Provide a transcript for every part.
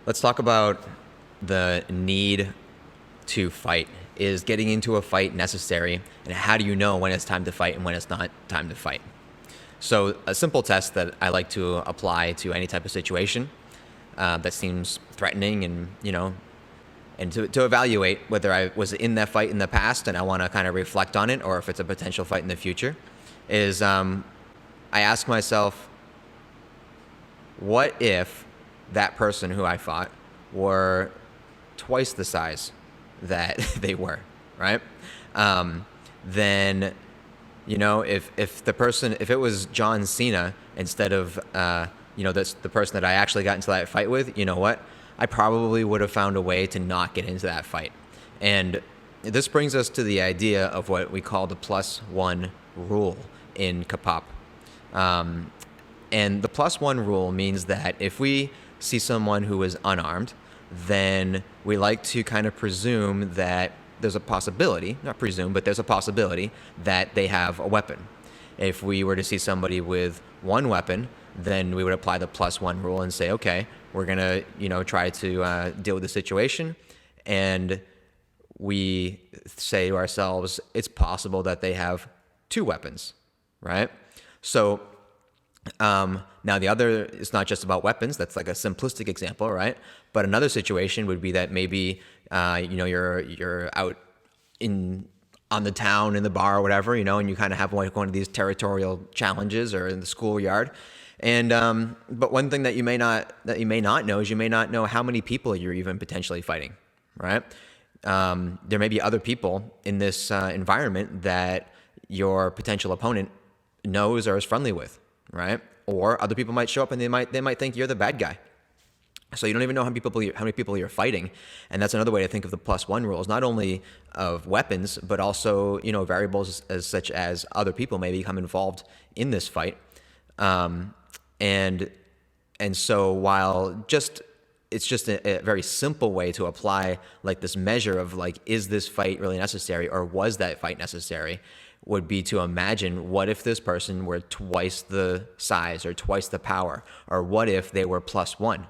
Let's talk about the need to fight. Is getting into a fight necessary? And how do you know when it's time to fight and when it's not time to fight? So, a simple test that I like to apply to any type of situation that seems threatening and to evaluate whether I was in that fight in the past and I want to kind of reflect on it or if it's a potential fight in the future is I ask myself, what if that person who I fought were twice the size that they were, right? Then, if the person, if it was John Cena instead of, the person that I actually got into that fight with, you know what? I probably would have found a way to not get into that fight. And this brings us to the idea of what we call the +1 rule in Kapap. And the +1 rule means that if we see someone who is unarmed, then we like to kind of presume that there's a possibility, not presume, but there's a possibility that they have a weapon. If we were to see somebody with one weapon, then we would apply the +1 rule and say, okay, we're going to, try to deal with the situation. And we say to ourselves, it's possible that they have two weapons, right? So now the other, it's not just about weapons. That's like a simplistic example, right? But another situation would be that maybe you're out on the town in the bar or whatever, and you kind of have like one of these territorial challenges or in the schoolyard. And but one thing that you may not know is you may not know how many people you're even potentially fighting, right? There may be other people in this environment that your potential opponent knows or is friendly with, right? Or other people might show up and they might think you're the bad guy. So you don't even know how many people you're fighting, and that's another way to think of the +1 rules, not only of weapons but also variables such as other people may become involved in this fight, and so while it's just a very simple way to apply like this measure of like, is this fight really necessary or was that fight necessary, would be to imagine, what if this person were twice the size or twice the power, or what if they were +1?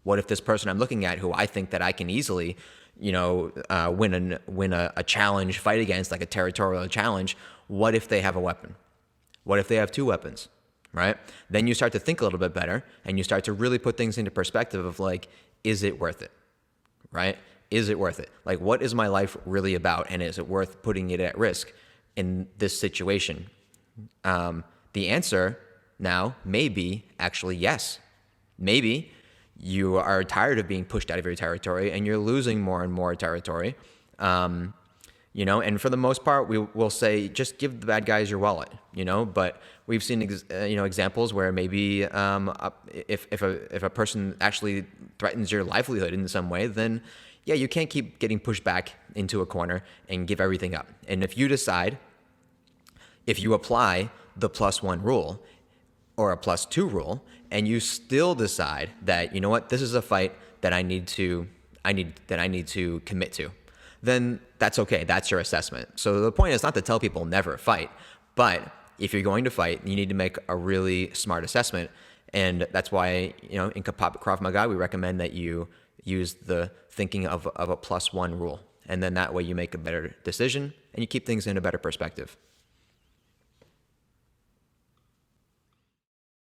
What if this person I'm looking at, who I think that I can easily, win a challenge fight against, like a territorial challenge, what if they have a weapon? What if they have two weapons, right? Then you start to think a little bit better, and you start to really put things into perspective of like, is it worth it, right? Is it worth it? Like, what is my life really about, and is it worth putting it at risk in this situation? The answer now may be actually yes. Maybe you are tired of being pushed out of your territory and you're losing more and more territory. And for the most part, we will say, just give the bad guys your wallet, but we've seen, examples where maybe if a person actually threatens your livelihood in some way, then yeah, you can't keep getting pushed back into a corner and give everything up. And if you apply the +1 rule or a +2 rule, and you still decide that, you know what, this is a fight that I need to commit to, then that's okay. That's your assessment. So the point is not to tell people never fight, but if you're going to fight, you need to make a really smart assessment. And that's why, in Krav Maga, we recommend that you use the thinking of a +1 rule. And then that way you make a better decision and you keep things in a better perspective.